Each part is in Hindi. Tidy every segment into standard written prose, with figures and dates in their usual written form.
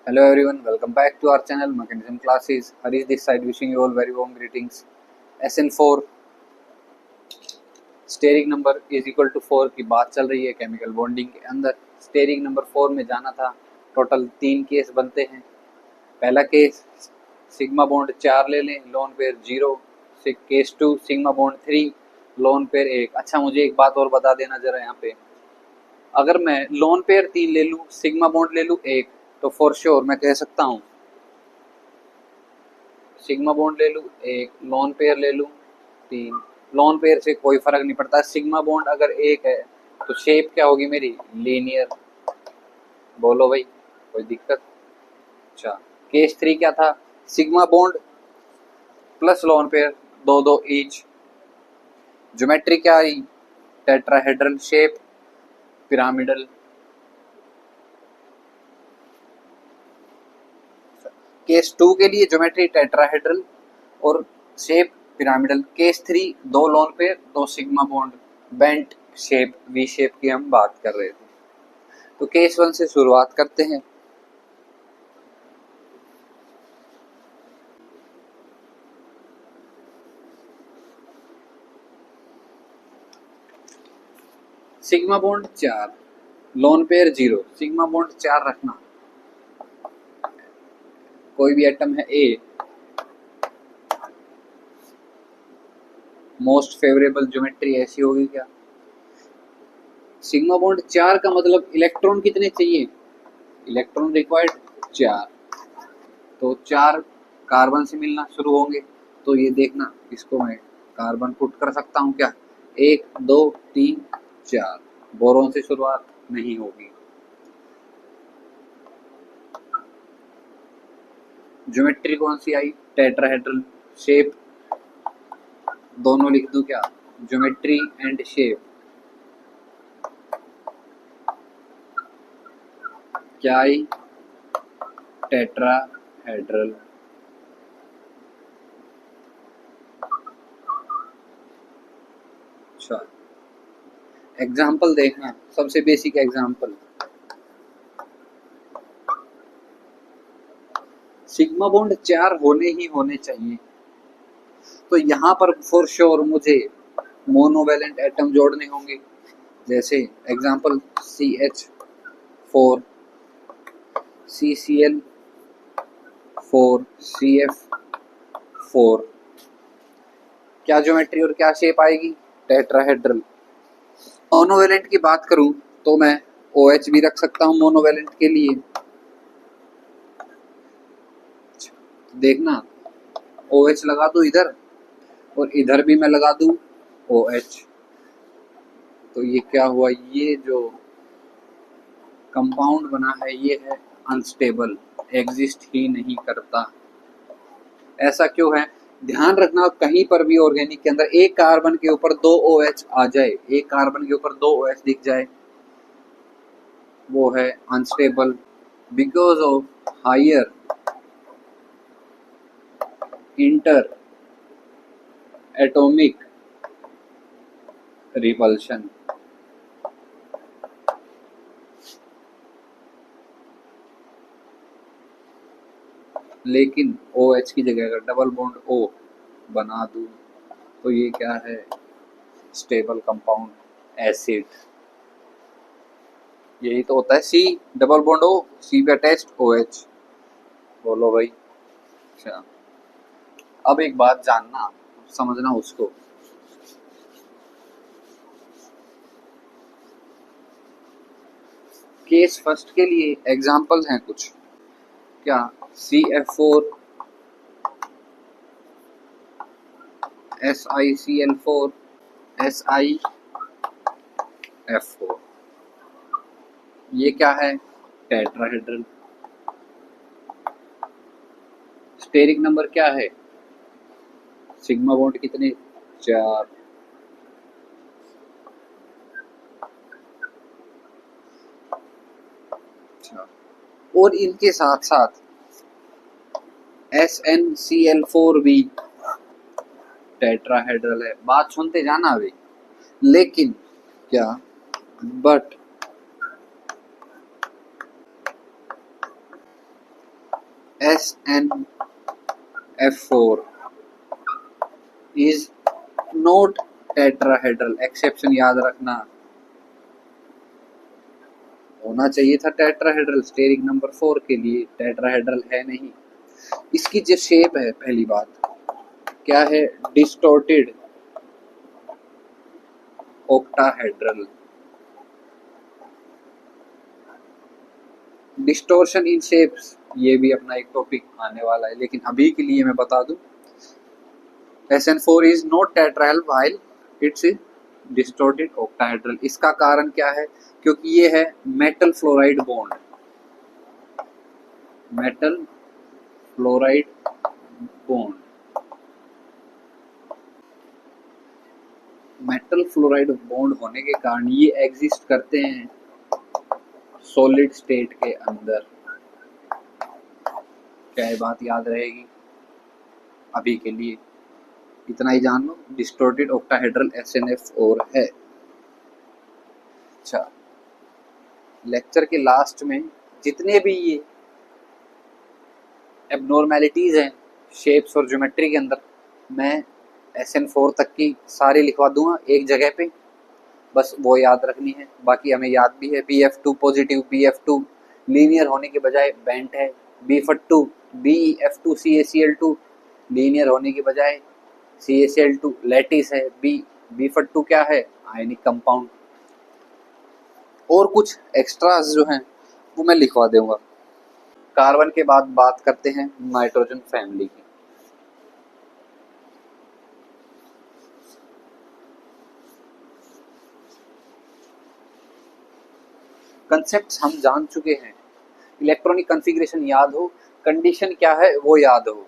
Hello everyone, welcome back to our channel Mechanism Classes. Harish this side wishing you all very warm greetings. SN4 steric number is equal to 4 की बात चल रही है केमिकल बॉन्डिंग के अंदर। स्टेरिक नंबर 4 में जाना था। टोटल 3 केस बनते हैं। पहला केस सिग्मा बॉन्ड 4 ले लें, lone pair 0। Case 2 sigma bond 3, lone pair 1। अच्छा मुझे एक बात और बता देना जरा यहाँ पे, अगर मैं लोन पेयर 3 ले लूँ, सिग्मा बॉन्ड ले लूँ 1, तो फॉर श्योर मैं कह सकता हूँ सिग्मा बॉन्ड ले लूँ 1, लोन पेयर ले लूँ 3। लोन पेयर से कोई फर्क नहीं पड़ता। सिग्मा बॉन्ड अगर 1 है तो शेप क्या होगी मेरी, लीनियर। बोलो भाई, कोई दिक्कत? अच्छा, केस 3 क्या था, sigma bond plus lone pair 2-2 each. Geometry क्या आई, टेट्राहेड्रल शेप, पिरामिडल। केस 2 के लिए ज्योमेट्री टेट्राहेड्रल और shape pyramidal. Case 3 2 lone pair 2 sigma bond, bent shape, V shape की हम बात कर रहे थे। तो केस 1 से शुरुआत करते हैं। Sigma bond 4, lone pair 0, sigma bond 4 रखना। कोई भी एटम है ए, मोस्ट फेवरेबल ज्योमेट्री ऐसी होगी क्या, सिग्मा बॉन्ड 4 का मतलब इलेक्ट्रॉन कितने चाहिए, इलेक्ट्रॉन रिक्वायर्ड 4। तो 4 कार्बन से मिलना शुरू होंगे। तो ये देखना, इसको मैं कार्बन पुट कर सकता हूँ क्या, 1 2 3 4। बोरोन से शुरुआत नहीं होगी। ज्योमेट्री कौन सी आई, टेट्राहेड्रल शेप। दोनों लिख दूं क्या, ज्योमेट्री एंड शेप। क्या आई, टेट्राहेड्रल। अच्छा, एग्जाम्पल देखना, सबसे बेसिक एग्जाम्पल, सिग्मा बॉन्ड 4 होने ही होने चाहिए। तो यहाँ पर फॉर श्योर मुझे मोनोवेलेंट एटम जोड़ने होंगे। जैसे एग्जाम्पल CH4, CCl4, CF4। क्या ज्योमेट्री और क्या शेप आएगी, टेट्राहेड्रल। मोनोवेलेंट की बात करूं तो मैं OH भी रख सकता हूं मोनोवेलेंट के लिए। देखना, OH लगा दूं इधर और इधर भी मैं लगा दूं OH। तो ये क्या हुआ, ये जो कंपाउंड बना है ये है अनस्टेबल, एग्जिस्ट ही नहीं करता। ऐसा क्यों है, ध्यान रखना, कहीं पर भी ऑर्गेनिक के अंदर एक कार्बन के ऊपर 2 OH आ जाए, एक कार्बन के ऊपर 2 OH दिख जाए, वो है unstable, because of higher inter atomic repulsion. लेकिन OH की जगह अगर डबल बॉन्ड O बना दूं तो ये क्या है, स्टेबल कंपाउंड, एसिड। यही तो होता है, C double bond O, C पे अटैच्ड OH। बोलो भाई। अच्छा, अब एक बात जानना, समझना उसको, केस फर्स्ट के लिए एग्जांपल्स हैं कुछ। क्या, CF4, SiCl4, SiF4। ये क्या है, टेट्राहेड्रल। स्टेरिक नंबर क्या है, सिग्मा बॉन्ड कितने, 4। अच्छा, और इनके साथ साथ SnCl4 भी टेट्राहेड्रल है। बात सुनते जाना अभी। लेकिन क्या, but SnF4 is not tetrahedral. Exception याद रखना, होना चाहिए था टेट्राहेड्रल स्टेरिक नंबर 4 के लिए, टेट्राहेड्रल है नहीं। इसकी जो शेप है, पहली बात क्या है, डिस्टॉर्टेड ऑक्टाहेड्रल। डिस्टोर्शन इन शेप्स, ये भी अपना एक टॉपिक आने वाला है, लेकिन अभी के लिए मैं बता दूं SN4 is not tetrahedral while it's distorted octahedral. इसका कारण क्या है, क्योंकि ये है metal fluoride bond. Metal fluoride bond, metal fluoride bond होने के कारण ये एग्जिस्ट करते हैं सॉलिड स्टेट के अंदर। क्या ये बात याद रहेगी? अभी के लिए इतना ही जान लो, डिस्टॉर्टेड ऑक्टाहेड्रल SnF4 है। अच्छा, लेक्चर के लास्ट में जितने भी ये एबनॉर्मेलिटीज हैं शेप्स और ज्योमेट्री के अंदर, मैं SN4 तक की सारी लिखवा दूंगा एक जगह पे, बस वो याद रखनी है। बाकी हमें याद भी है BF2 पॉजिटिव, BF2 लीनियर होने के बजाय बेंट है, BF2 BF2 CaCl2 लीनियर होने के बजाय CaCl2 लैटिस है। BF2 क्या है, आयनिक कंपाउंड। और कुछ एक्स्ट्रास जो हैं वो मैं लिखवा दूंगा। कार्बन के बाद बात करते हैं नाइट्रोजन फैमिली की। कंसेप्ट्स हम जान चुके हैं, इलेक्ट्रॉनिक कॉन्फ़िगरेशन याद हो, कंडीशन क्या है वो याद हो,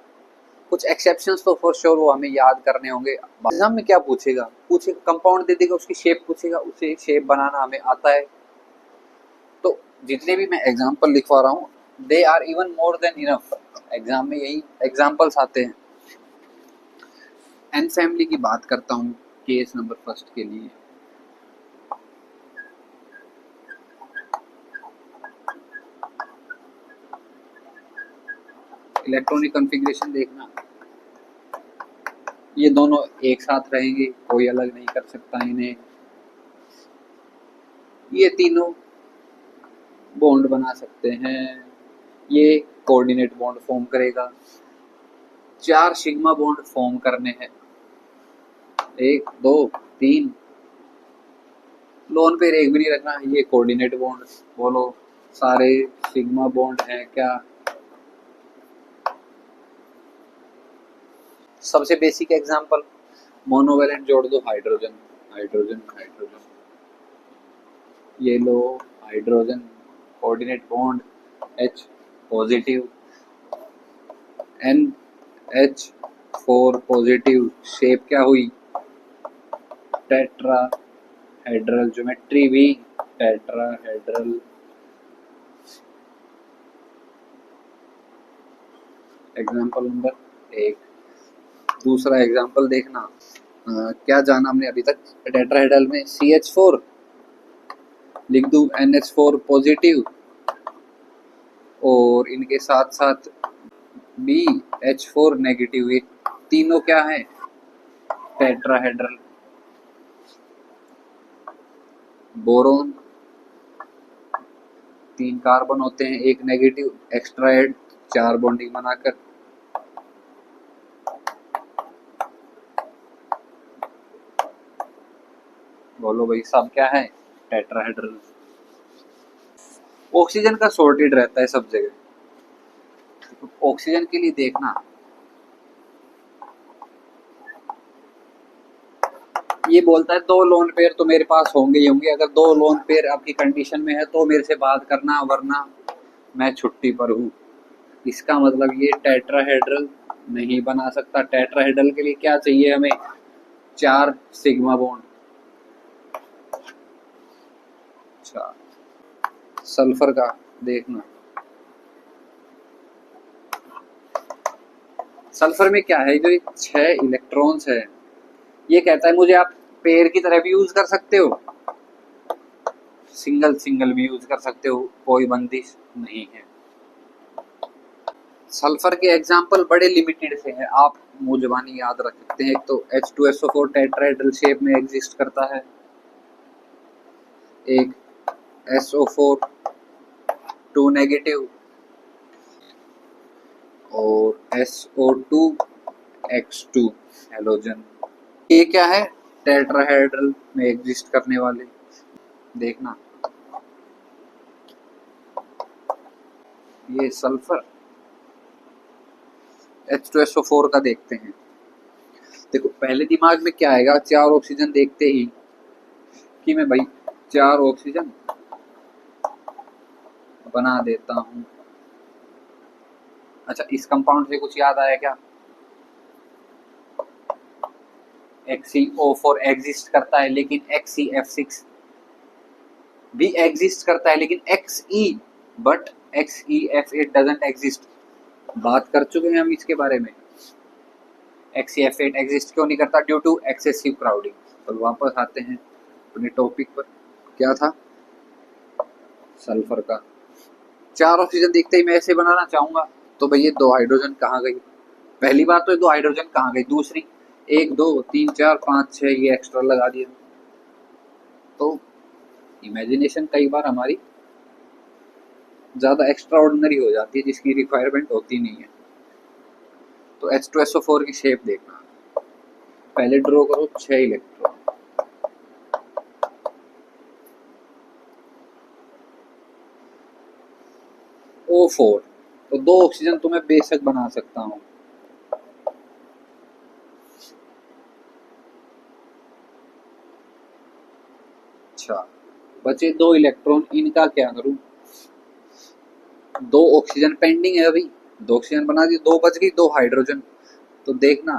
कुछ एक्सेप्शंस तो फॉर श्योर वो हमें याद करने होंगे। एग्जाम में क्या पूछेगा, कंपाउंड दे देगा, उसकी शेप पूछेगा, उसे शेप बनाना हमें आता है। तो जितने भी मैं एग्जाम्पल लिखवा रहा हूँ, they are even more than enough. Exam में यही एग्जाम्पल्स आते हैं। एन फैमिली की बात करता हूँ केस नंबर फर्स्ट के लिए। इलेक्ट्रॉनिक कॉन्फ़िगरेशन देखना, ये दोनों एक साथ रहेंगे, कोई अलग नहीं कर सकता इन्हें। ये तीनों बॉन्ड बना सकते हैं, ये कोऑर्डिनेट बॉन्ड फॉर्म करेगा। 4 सिग्मा बॉन्ड फॉर्म करने हैं, 1 2 3, लोन पेयर एक भी नहीं रखना, ये कोऑर्डिनेट बॉन्ड। बोलो सारे सिग्मा बॉन्ड हैं क्या? सबसे बेसिक एग्जांपल, मोनोवैलेंट जोड़ दो, हाइड्रोजन हाइड्रोजन हाइड्रोजन, ये लो hydrogen, coordinate bond H positive, NH4 positive, shape क्या हुई, टेट्राहेड्रल, ज्योमेट्री भी टेट्राहेड्रल। Example number 1। दूसरा एग्जांपल देखना, क्या जाना हमने अभी तक, टेट्राहेड्रल में CH4 लिख दूं, NH4 पॉजिटिव, और इनके साथ साथ BH4 नेगेटिव, ये तीनों क्या है, टेट्राहेड्रल। बोरोन 3 कार्बन होते हैं, एक नेगेटिव, एक्स्ट्रा एड 4 बॉन्डिंग बनाकर। बोलो भाई सब क्या है, टेट्राहेड्रल। ऑक्सीजन का सॉर्टेड रहता है सब जगह, तो ऑक्सीजन के लिए देखना, ये बोलता है 2 लोन पेयर तो मेरे पास होंगे ही होंगे। अगर 2 लोन पेयर आपकी कंडीशन में है तो मेरे से बात करना, वरना मैं छुट्टी पर हूँ। इसका मतलब ये टेट्राहेड्रल नहीं बना सकता। टेट्राहेड्रल के लिए क्या चाहिए हमें, 4 सिग्मा बॉन्ड। अच्छा, सल्फर का देखना, सल्फर में क्या है, जो 6 इलेक्ट्रॉन्स है, ये कहता है मुझे आप पेयर की तरह भी यूज कर सकते हो, सिंगल सिंगल भी यूज कर सकते हो, कोई बंदिश नहीं है। सल्फर के एग्जाम्पल बड़े लिमिटेड से हैं, आप मुंह जुबानी याद रख सकते हैं। एक तो H2SO4 टेट्राहेड्रल शेप में एग्जिस्ट करता है, एक SO4 2 नेगेटिव और SO2 X2 हेलोजन। ये क्या है? टेट्राहेड्रल में एग्जिस्ट करने वाले। देखना ये सल्फर H2SO4 का देखते हैं। देखो पहले दिमाग में क्या आएगा, 4 ऑक्सीजन देखते ही कि मैं भाई 4 ऑक्सीजन बना देता हूं। अच्छा, इस कंपाउंड से कुछ याद आया क्या? XeO4 एग्जिस्ट करता है, लेकिन XeF6 भी एग्जिस्ट करता है, लेकिन Xe but XeF8 doesn't exist. बात कर चुके हैं हम इसके बारे में। XeF8 एग्जिस्ट क्यों नहीं करता? Due to excessive crowding. तो वापस आते हैं अपने टॉपिक पर। क्या था? सल्फर का 4 ऑक्सीजन देखते ही मैं ऐसे बनाना चाहूंगा, तो भाई ये 2 हाइड्रोजन कहाँ गई? पहली बात तो ये 2 हाइड्रोजन कहाँ गई? दूसरी 1 2 3 4 5 6 ये एक्स्ट्रा लगा दिया। तो इमेजिनेशन कई बार हमारी ज्यादा एक्स्ट्रा ऑर्डिनरी हो जाती है, जिसकी रिक्वायरमेंट होती नहीं है। तो H2SO4 की शेप देखना, पहले ड्रॉ करो 6 इलेक्ट्रॉन, O4 तो 2 ऑक्सीजन तो मैं बेशक बना सकता हूं। अच्छा, बचे 2 इलेक्ट्रॉन, इनका क्या करूं? 2 ऑक्सीजन पेंडिंग है अभी, 2 ऑक्सीजन बना दी, 2 बच गई, 2 हाइड्रोजन। तो देखना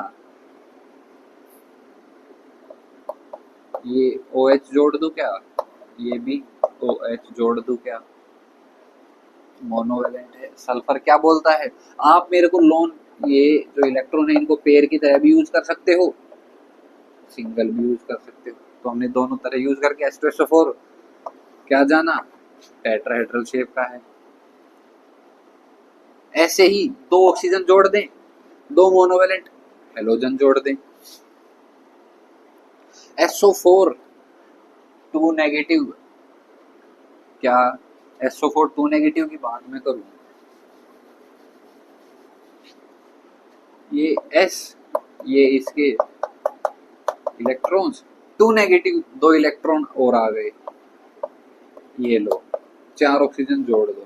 ये OH जोड़ दूं क्या? ये भी OH जोड़ दूं क्या? मोनोवेलेंट है। सल्फर क्या बोलता है? आप मेरे को लोन, ये जो इलेक्ट्रॉन है इनको पेयर की तरह भी यूज कर सकते हो, सिंगल भी यूज कर सकते हो। तो हमने दोनों तरह यूज करके H2SO4 क्या जाना? टेट्राहेड्रल शेप का है। ऐसे ही 2 ऑक्सीजन जोड़ दें, 2 मोनोवेलेंट हेलोजन जोड़ दें। SO4 2 नेगेटिव, क्या SO4 2 नेगेटिव की बात मैं करूं? ये S, ये इसके इलेक्ट्रॉन्स 2 नेगेटिव, 2 इलेक्ट्रॉन और आ गए। ये लो 4 ऑक्सीजन जोड़ दो,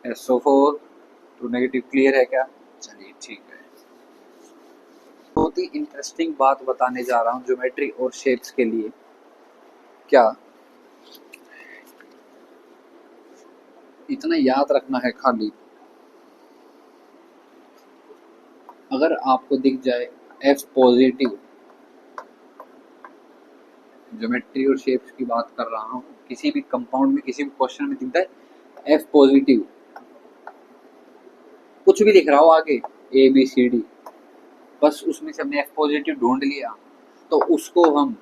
SO4 2 नेगेटिव। क्लियर है क्या? चलिए ठीक है। बहुत ही इंटरेस्टिंग बात बताने जा रहा हूं ज्योमेट्री और शेप्स के लिए। क्या इतना याद रखना है खाली, अगर आपको दिख जाए F पॉजिटिव, ज्योमेट्री और शेप्स की बात कर रहा हूं, किसी भी कंपाउंड में किसी भी क्वेश्चन में दिखता है F पॉजिटिव, कुछ भी लिख रहा हो आगे ABCD, बस उसमें से हमने F पॉजिटिव ढूंढ लिया, तो उसको हम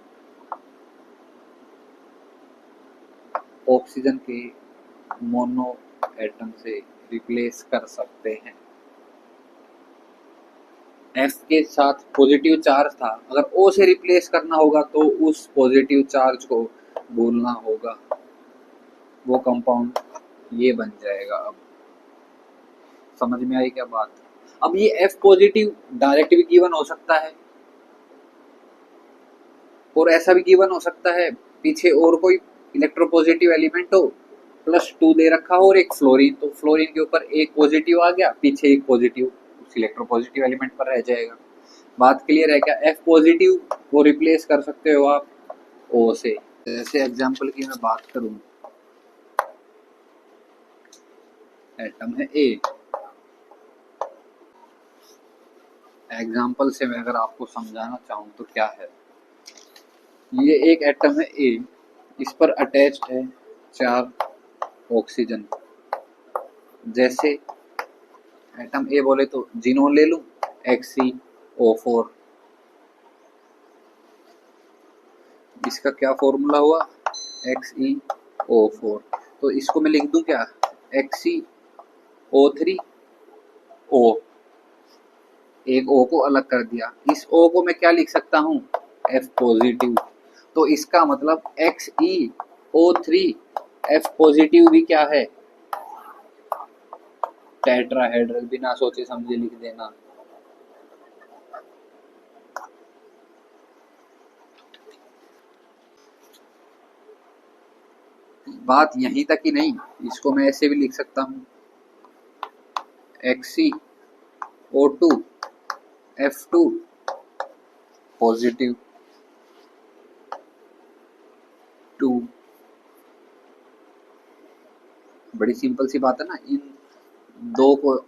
ऑक्सीजन के मोनो एटम से रिप्लेस कर सकते हैं। F के साथ पॉजिटिव चार्ज था, अगर O से रिप्लेस करना होगा तो उस पॉजिटिव चार्ज को बोलना होगा, वो कंपाउंड ये बन जाएगा। अब समझ में आई क्या बात? अब ये F पॉजिटिव डायरेक्ट भी गिवन हो सकता है, और ऐसा भी गिवन हो सकता है पीछे और कोई इलेक्ट्रोपॉजिटिव एलिमेंट हो, +2 दे रखा हो और एक फ्लोरीन, तो फ्लोरीन के ऊपर एक पॉजिटिव आ गया, पीछे एक पॉजिटिव उस इलेक्ट्रोपॉजिटिव एलिमेंट पर रह जाएगा। बात क्लियर है क्या? F पॉजिटिव को रिप्लेस कर सकते हो आप O से। जैसे एग्जांपल की मैं बात करूं, एटम है A, एग्जांपल से मैं अगर आपको समझाना चाहूं तो क्या है, ये एक एटम है A, इस पर अटैच्ड है 4 ऑक्सीजन। जैसे एटम ए बोले तो जिनोन ले लूं, XeO4, इसका क्या फॉर्मूला हुआ? Xe O4। तो इसको मैं लिख दूं क्या, XeO3 O, एक O को अलग कर दिया। इस O को मैं क्या लिख सकता हूँ, F पॉजिटिव। तो इसका मतलब XeO3 F पॉजिटिव भी क्या है, टेट्राहेड्रल। बिना सोचे समझे लिख देना। बात यहीं तक ही नहीं, इसको मैं ऐसे भी लिख सकता हूँ, XeO2 F2 पॉजिटिव 2। बड़ी सिंपल सी बात है ना। इन दो को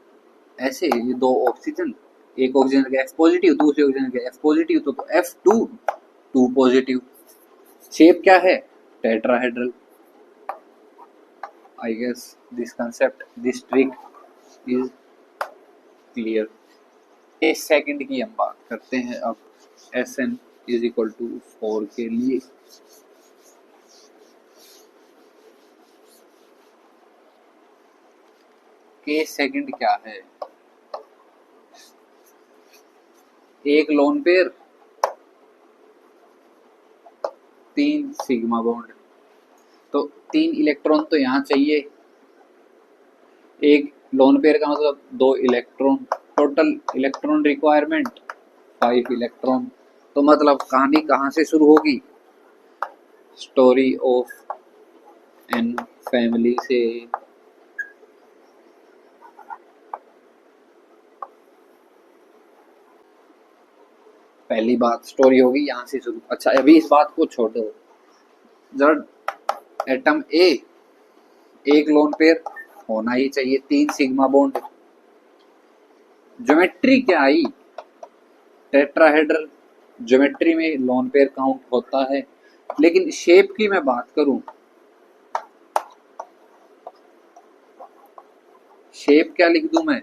ऐसे, ये दो ऑक्सीजन, एक ऑक्सीजन का F पॉजिटिव, दूसरे ऑक्सीजन का F पॉजिटिव, तो F2 2 पॉजिटिव। शेप क्या है, tetrahedral. I guess this concept, this trick is clear. एक सेकंड की हम बात करते हैं अब Sn इज इक्वल टू 4 के लिए। के सेकंड क्या है, एक लोन पेयर 3 सिग्मा बॉन्ड, तो 3 इलेक्ट्रॉन तो यहाँ चाहिए। एक लोन पेयर का मतलब 2 electron, total electron requirement 5 electron. तो मतलब कहानी कहाँ से शुरू होगी, स्टोरी ऑफ एन फैमिली से। पहली बात स्टोरी होगी यहाँ से शुरू। अच्छा अभी इस बात को छोड़ दो, जब एटम ए, एक लोन पेयर होना ही चाहिए, 3 सिग्मा बॉन्ड। ज्योमेट्री क्या आई, टेट्राहेड्रल। ज्योमेट्री में लोन पेयर काउंट होता है, लेकिन शेप की मैं बात करूं, शेप क्या लिख दूं मैं,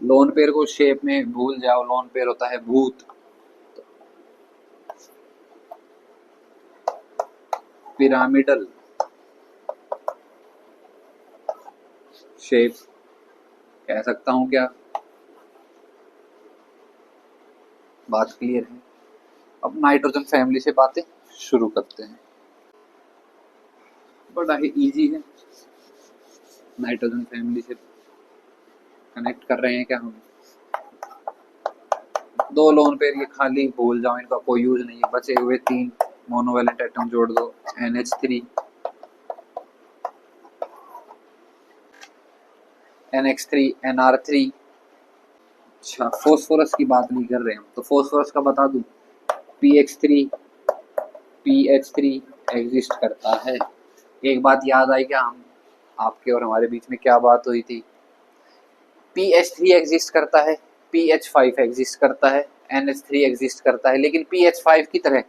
लोन पेयर को शेप में भूल जाओ, लोन पेयर होता है भूत। पिरामिडल शेप कह सकता हूं क्या, बात क्लियर है। अब नाइट्रोजन फैमिली से बातें शुरू करते हैं। बड़ा ही इजी है, नाइट्रोजन फैमिली से कनेक्ट कर रहे हैं क्या हम। 2 लोन पेयर, ये खाली भूल जाओ, इनका कोई यूज नहीं है। बचे हुए 3 मोनोवैलेंट एटम जोड़ दो, NH3 NH3 NR3। अच्छा फॉस्फोरस की बात नहीं कर रहे हम, तो फॉस्फोरस का बता दूं, PH3 एग्जिस्ट करता है। एक बात याद आई क्या, हम आपके और हमारे बीच में क्या बात हुई थी, PH3 एग्जिस्ट करता है, PH5 एग्जिस्ट करता है, NH3 एग्जिस्ट करता है, लेकिन PH5 की तरह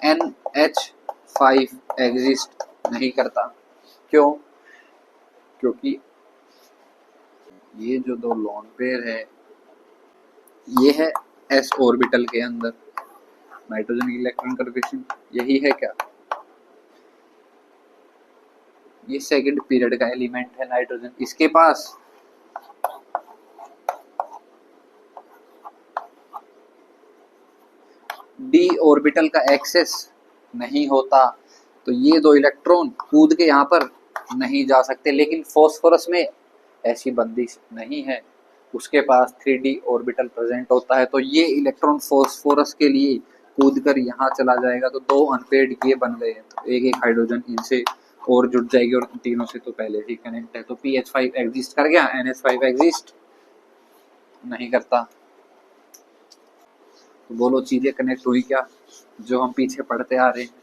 NH5 एग्जिस्ट नहीं करता। क्यों, क्योंकि ये जो 2 लोन पेयर है, ये है s ऑर्बिटल के अंदर, नाइट्रोजन की इलेक्ट्रॉन कॉन्फिगरेशन यही है क्या, ये सेकंड पीरियड का एलिमेंट है नाइट्रोजन। इसके पास d ऑर्बिटल का एक्सेस नहीं होता, तो ये 2 इलेक्ट्रॉन कूद के यहाँ पर नहीं जा सकते। लेकिन फॉस्फोरस में ऐसी बंदिश नहीं है, उसके पास 3d ऑर्बिटल प्रेजेंट होता है, तो ये इलेक्ट्रॉन फॉस्फोरस के लिए कूद कर यहाँ चला जाएगा। तो 2 अनपेड ये बन गए हैं, तो एक हाइड्रोजन इनसे और जुड़ जाएगी, और तीनों से तो पहले ही कनेक्ट है। तो PH5 एग्जिस्ट कर गया, NH5 एग्जिस्ट नहीं करता। तो बोलो चीजें कनेक्ट हुई क्या, जो हम पीछे पढ़ते आ रहे हैं।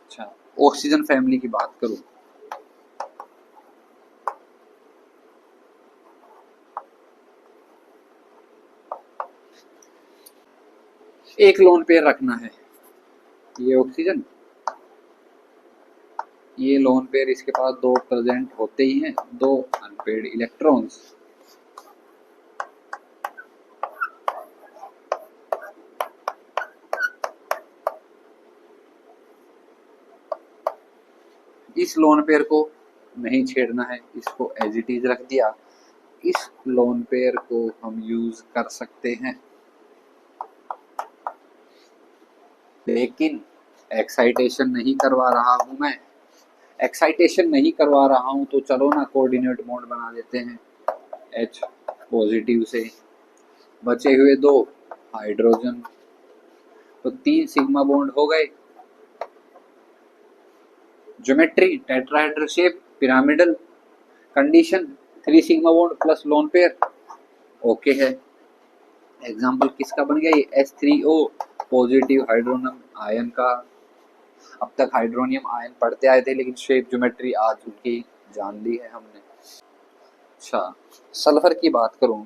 अच्छा ऑक्सीजन फैमिली की बात करूं, एक लोन पेयर रखना है, ये ऑक्सीजन, ये लोन पेयर, इसके पास 2 प्रेजेंट होते ही हैं, 2 अनपेड इलेक्ट्रॉन्स। इस लोन पेयर को नहीं छेड़ना है, इसको एज इट इज रख दिया। इस लोन पेयर को हम यूज कर सकते हैं, लेकिन एक्साइटेशन नहीं करवा रहा हूं मैं। एक्साइटेशन नहीं करवा रहा हूं तो चलो ना कोऑर्डिनेट बॉन्ड बना देते हैं H पॉजिटिव से। बचे हुए 2 हाइड्रोजन, तो 3 सिग्मा बॉन्ड हो गए। Geometry tetrahedral shape, pyramidal, condition 3 sigma bond plus lone pair, okay है। एग्जाम्पल किसका बन गया, ये H3O पॉजिटिव हाइड्रोनियम आयन का। अब तक हाइड्रोनियम आयन पढ़ते आए थे, लेकिन शेप ज्योमेट्री आज उनकी जान ली है हमने। अच्छा, सल्फर की बात करूं,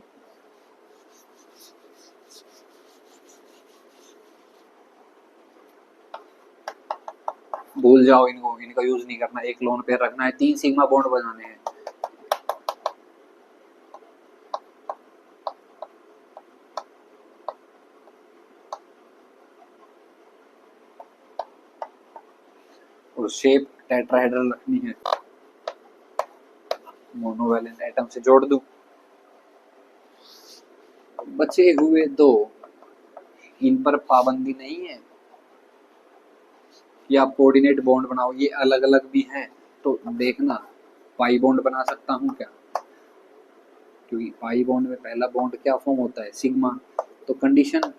भूल जाओ इनको, इनका यूज नहीं करना। एक लोन पेयर रखना है, 3 सिग्मा बॉन्ड बनाने हैं। और शेप टेट्राहेड्रल रखनी है। मोनोवैलेंट एटम से जोड़ दूं। बचे हुए 2, इन पर पाबंदी नहीं है कि आप कोऑर्डिनेट बॉन्ड बनाओ, ये अलग अलग भी हैं। तो देखना, पाई बॉन्ड बना सकता हूं क्या, क्योंकि पाई बॉन्ड में पहला बॉन्ड क्या फॉर्म होता है, सिग्मा। तो कंडीशन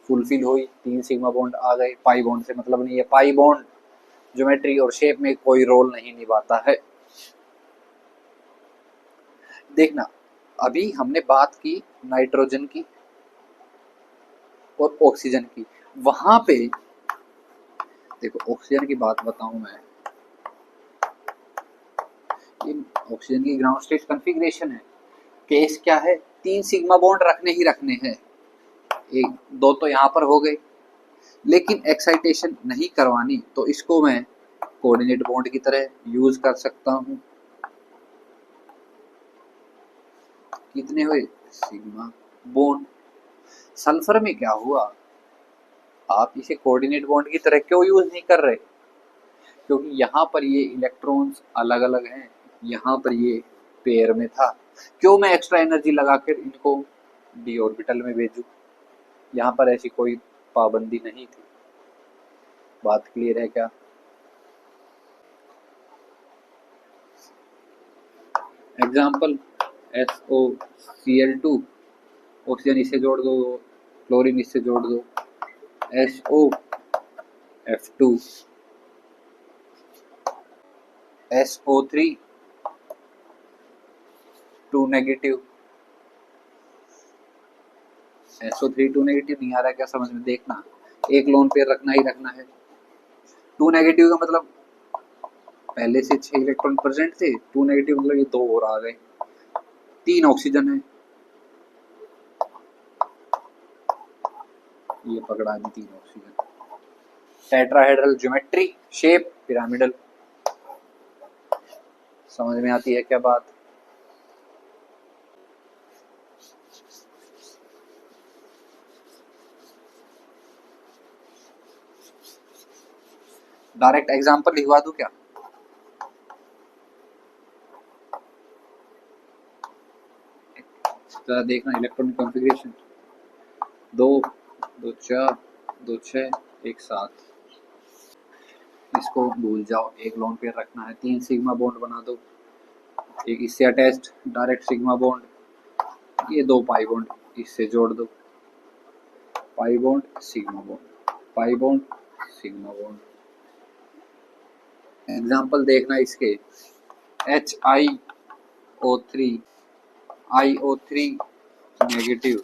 फुलफिल हुई, 3 सिग्मा बॉन्ड आ गए। पाई बॉन्ड से मतलब नहीं है, पाई बॉन्ड ज्योमेट्री और शेप में कोई रोल नहीं निभाता है। देखना, अभी हमने बात की नाइट्रोजन की और ऑक्सीजन की। वहां पे देखो, ऑक्सीजन की बात बताऊं मैं, ये ऑक्सीजन की ग्राउंड स्टेट कॉन्फ़िगरेशन है। केस क्या है, 3 सिग्मा बॉन्ड रखने ही रखने हैं। एक 2 तो यहाँ पर हो गए, लेकिन एक्साइटेशन नहीं करवानी, तो इसको मैं कोऑर्डिनेट बॉन्ड की तरह यूज कर सकता हूँ। कितने हुए, सिग्मा बॉन्ड। सल्फर में क्या हुआ, आप इसे कोऑर्डिनेट बॉन्ड की तरह क्यों यूज नहीं कर रहे, क्योंकि यहाँ पर ये इलेक्ट्रॉन्स अलग अलग हैं, यहाँ पर ये पेयर में था। क्यों मैं एक्स्ट्रा एनर्जी लगाकर इनको डी ऑर्बिटल में भेजूं, यहाँ पर ऐसी कोई पाबंदी नहीं थी। बात क्लियर है क्या। एग्जाम्पल SOCl2, ऑक्सीजन इससे जोड़ दो, क्लोरीन इससे जोड़ दो, SOF2, SO3 2 negative. SO3 2 negative नहीं आ रहा है क्या समझ में, देखना, एक लोन पेयर रखना ही रखना है। 2 नेगेटिव का मतलब पहले से 6 इलेक्ट्रॉन प्रेजेंट थे, 2 नेगेटिव मतलब ये 2 और आ गए। 3 ऑक्सीजन है, ये पकड़ा दी 3 oxygen. Tetrahedral geometry, shape pyramidal. समझ में आती है क्या बात। डायरेक्ट एग्जांपल लिखवा दूं क्या, जरा देखना, इलेक्ट्रॉनिक कॉन्फ़िगरेशन 2 2 4 2 6 1 7। इसको भूल जाओ, एक लोन पेयर रखना है, 3 सिग्मा बॉन्ड बना दो, एक इससे अटैच्ड डायरेक्ट सिग्मा बॉन्ड, ये 2 पाई बॉन्ड इससे जोड़ दो, pi bond sigma bond, pi bond sigma bond. Example देखना इसके, HiO3 IO3 negative,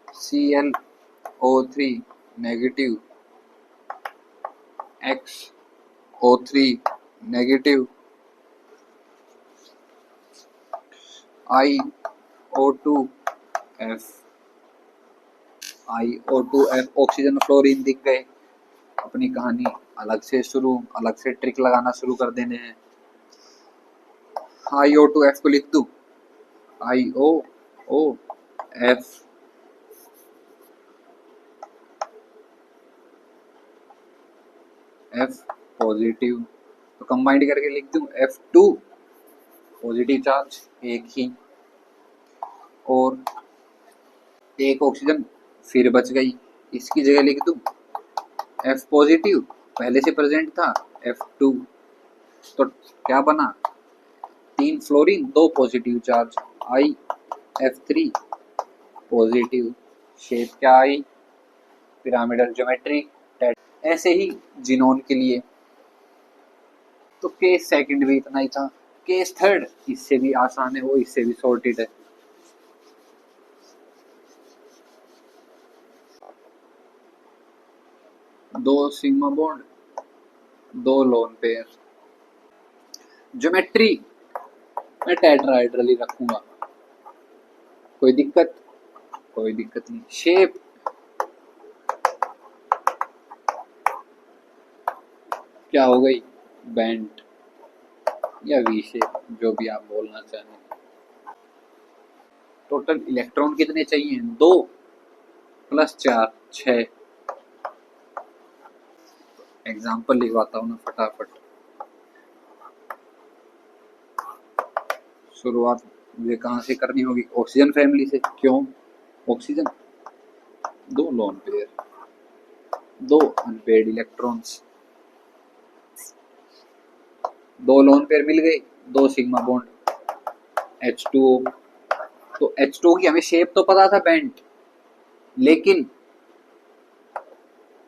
ClO3 negative, XO3 negative, IO2F, IO2F oxygen fluorine दिख गए। अपनी कहानी अलग से शुरू, अलग से ट्रिक लगाना शुरू कर देने हैं। IO2F को लिख दूं, IOOF F पॉजिटिव कंबाइंड करके लिख दूं F2 पॉजिटिव चार्ज एक ही, और एक ऑक्सीजन फिर बच गई, इसकी जगह लिख दूं F पॉजिटिव, पहले से प्रेजेंट था F2, तो क्या बना 3 fluorine 2 positive charge I F3 positive, shape क्या आई पिरामिडल ज्योमेट्री। ऐसे ही जिनोन के लिए तो केस सेकंड भी इतना ही था, केस थर्ड इससे भी आसान है, वो इससे भी सॉर्टेड है। दो सिग्मा बॉन्ड, दो लोन पेयर, ज्योमेट्री मैं टेट्राहेड्रल ही रखूंगा, कोई दिक्कत नहीं। शेप क्या हो गई बैंड या वी शेप, जो भी आप बोलना चाहें। टोटल इलेक्ट्रॉन कितने चाहिए 2 + 4 6। एग्जाम्पल लिखवाता हूँ ना फटाफट। शुरुआत मुझे कहाँ से करनी होगी, ऑक्सीजन फैमिली से। क्यों oxygen 2 lone pair 2 unpaired electrons, 2 lone pair मिल गए, 2 सिग्मा बॉन्ड H2O। तो H2O की हमें शेप तो पता था बैंड, लेकिन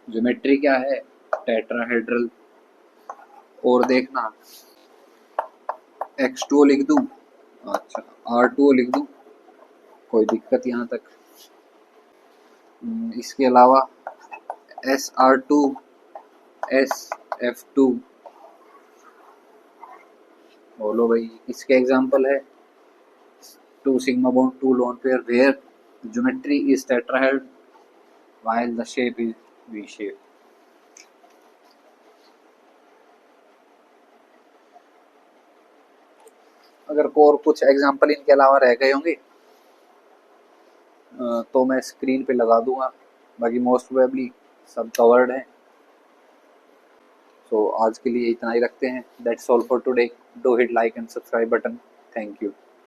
ज्योमेट्री क्या है टेट्राहेड्रल। और देखना X2O लिख दूं, अच्छा R2O लिख दूं, कोई दिक्कत यहाँ तक। इसके अलावा SR2 SF2 बोलो भाई, इसके एग्जाम्पल है 2 sigma bond 2 lone pair where geometry is tetrahedral while the shape is V shape। अगर और कुछ एग्जाम्पल इनके अलावा रह गए होंगे तो मैं स्क्रीन पे लगा दूंगा, बाकी मोस्ट प्रोबेबली सब कवर्ड है। तो आज के लिए इतना ही रखते हैं। That's all for today. Do hit like and subscribe button. Thank you.